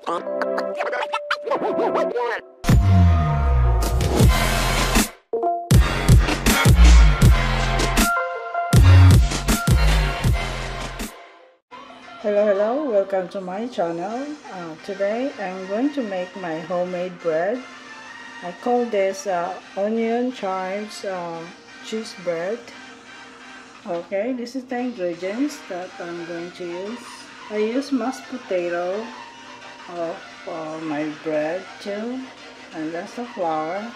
Hello, welcome to my channel. Today I'm going to make my homemade bread. I call this onion chives cheese bread. Okay, this is the ingredients that I'm going to use. I use mashed potato for my bread too, and that's the flour.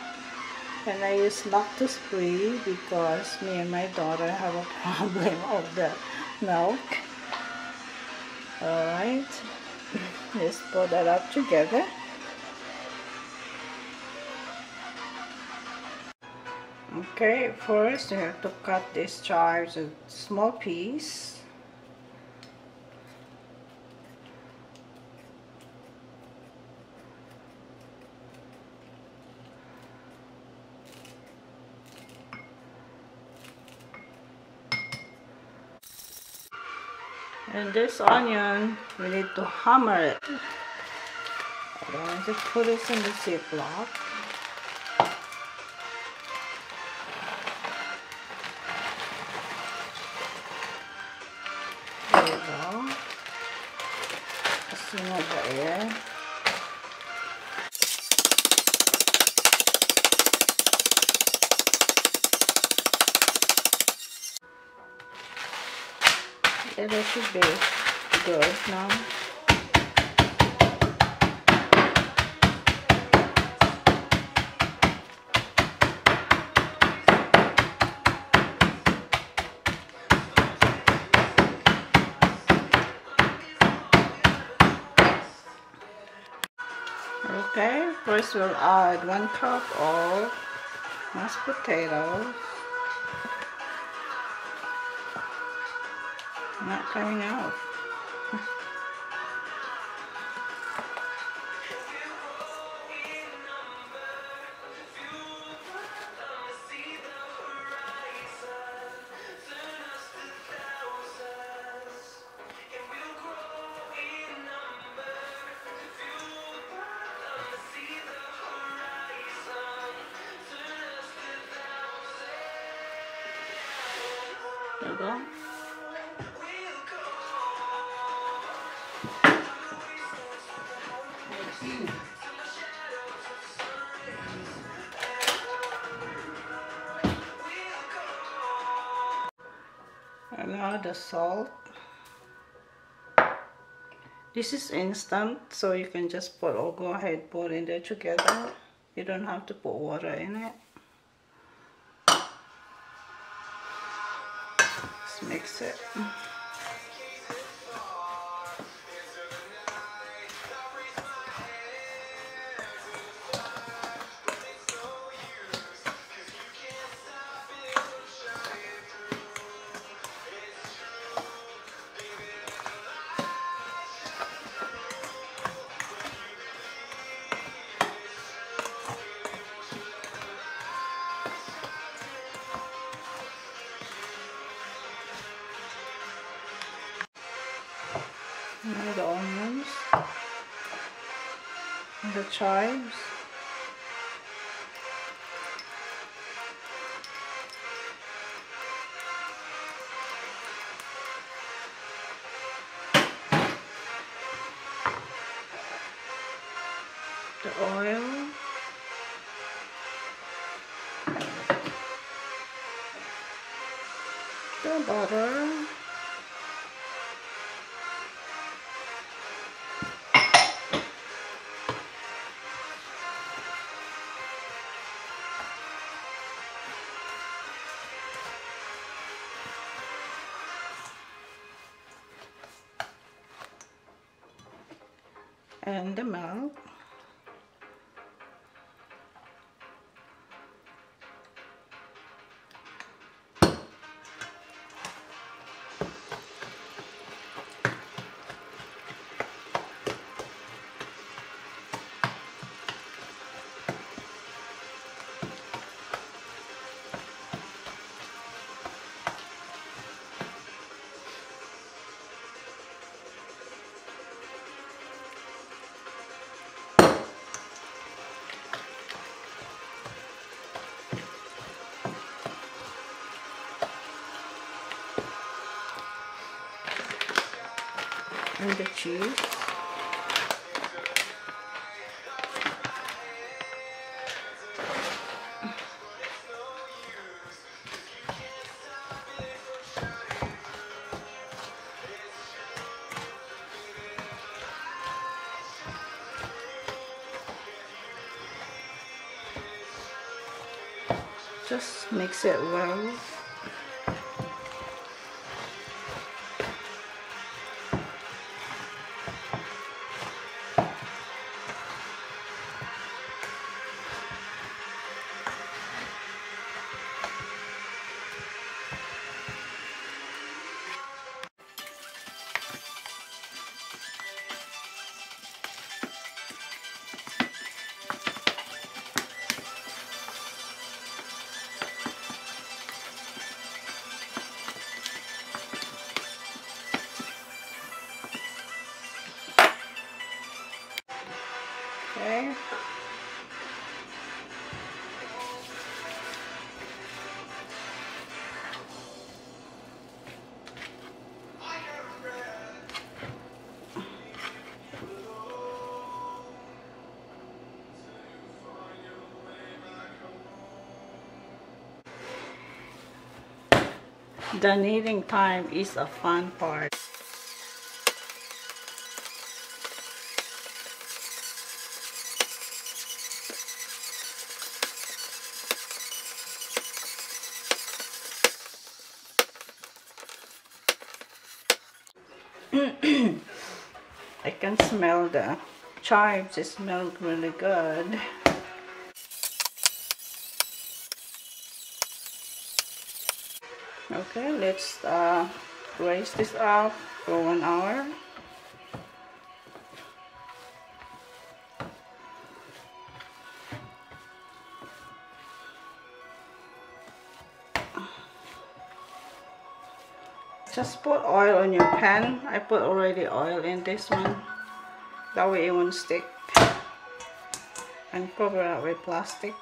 And I use lactose free because me and my daughter have a problem of the milk. Alright, let's put that up together. Okay, first you have to cut these chives in small piece. And this onion, we need to hammer it. I'm going to put this in the Ziploc. There you go. Single the air. It should be good now. Okay, first we'll add 1 cup of mashed potatoes. Not coming out. There you go. And now the salt. This is instant, so you can just go ahead, put in there together. You don't have to put water in it. Let's mix it. Now the onions and the chives. The oil. The butter. And the milk. and the cheese. Just mix it well. Okay. The kneading time is a fun part. I can smell the chives. It smells really good. Okay, let's raise this up for 1 hour. Just put oil on your pan. I put already oil in this one. That way it won't stick. And cover it with plastic.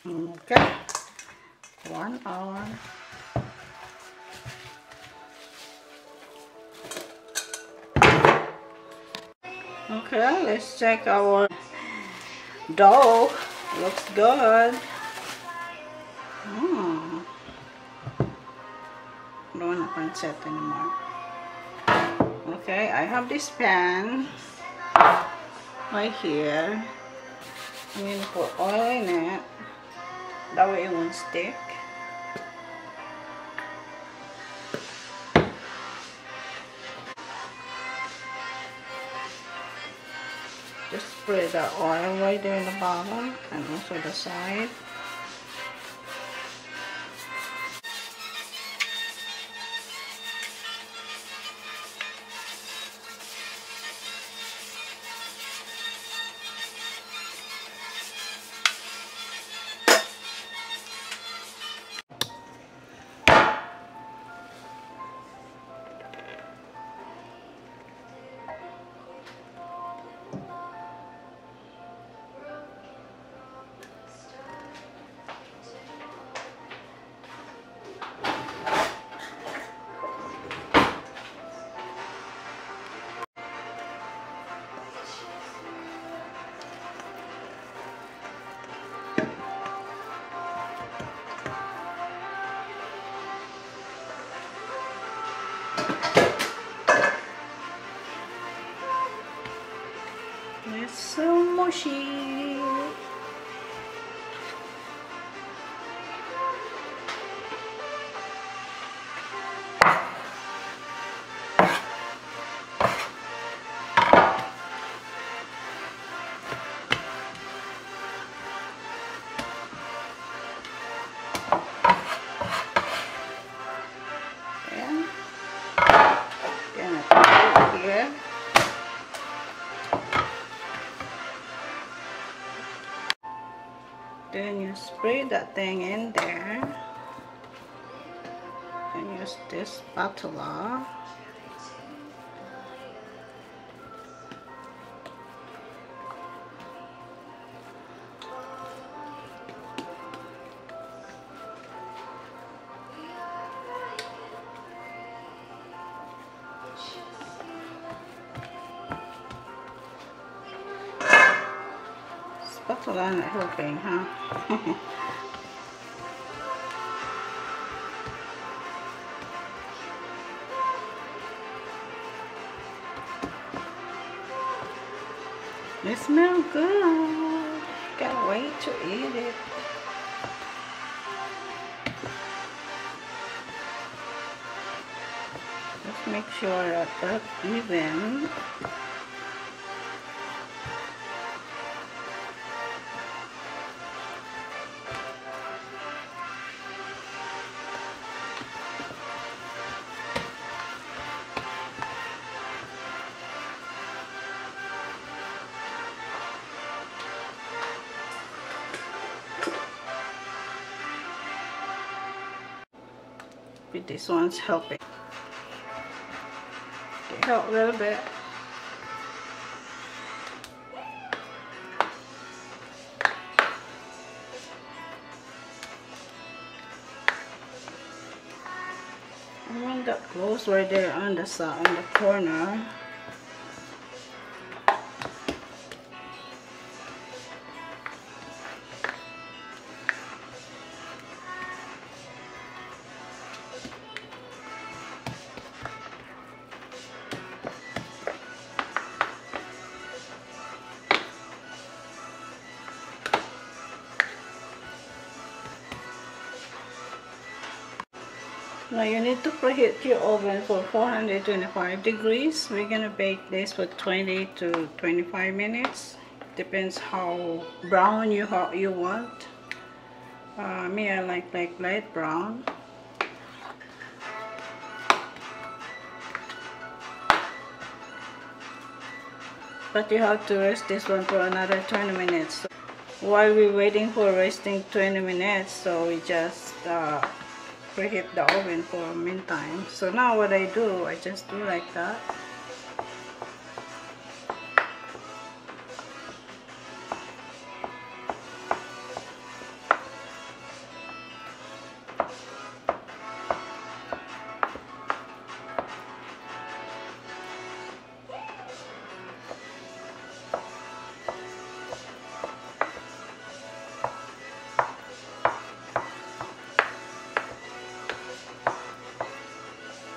Okay, 1 hour. Okay, let's check our dough. Looks good. Don't want to pancit anymore. Okay, I have this pan right here. I'm going to put oil in it. That way it won't stick. Just spread the oil right there in the bottom and also the side. It's so mushy. Then you spray that thing in there and use this spatula. Spatula not helping, huh? It smells good. Can't wait to eat it. Just make sure that that's even. But this one's helping. It help a little bit. And when that goes right there on the side, on the corner. Now you need to preheat your oven for 425 degrees. We're gonna bake this for 20 to 25 minutes. Depends how brown you want. Me, I like light brown. But you have to rest this one for another 20 minutes. So while we're waiting for resting 20 minutes, so we just preheat the oven for a meantime. So now what I do, I just do like that.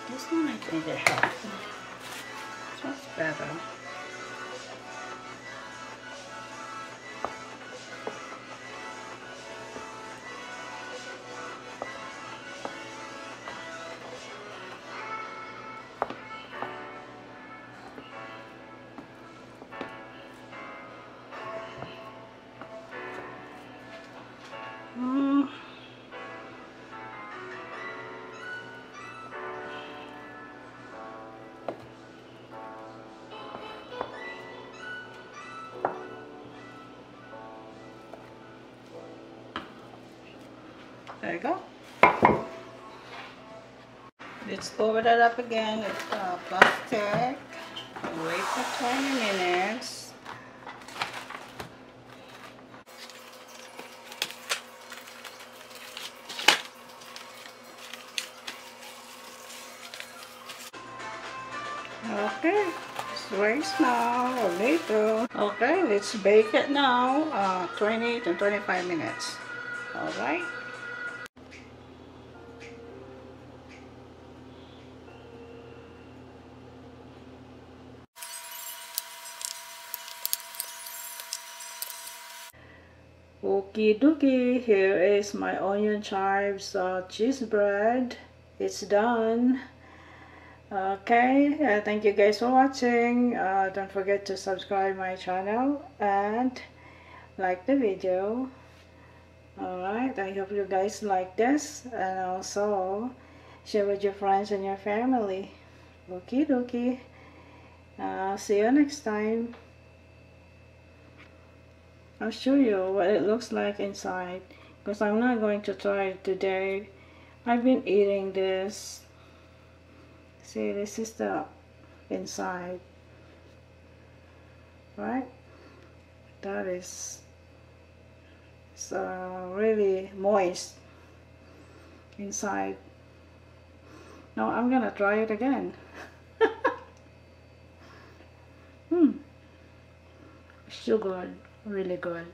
This one I think it helps. This one's better. There you go. Let's cover that up again with plastic. Wait for 20 minutes. Okay, it's raised now a little. Okay, let's bake it now, 20 to 25 minutes. Alright. Okie dokie, here is my onion chives cheese bread. It's done. Okay, thank you guys for watching. Don't forget to subscribe my channel and like the video. Alright, I hope you guys like this, and also share with your friends and your family. Okie dokie. See you next time. I'll show you what it looks like inside, because I'm not going to try it today. I've been eating this. See, this is the inside, right? That is really moist inside. Now I'm gonna try it again. Still good, really good.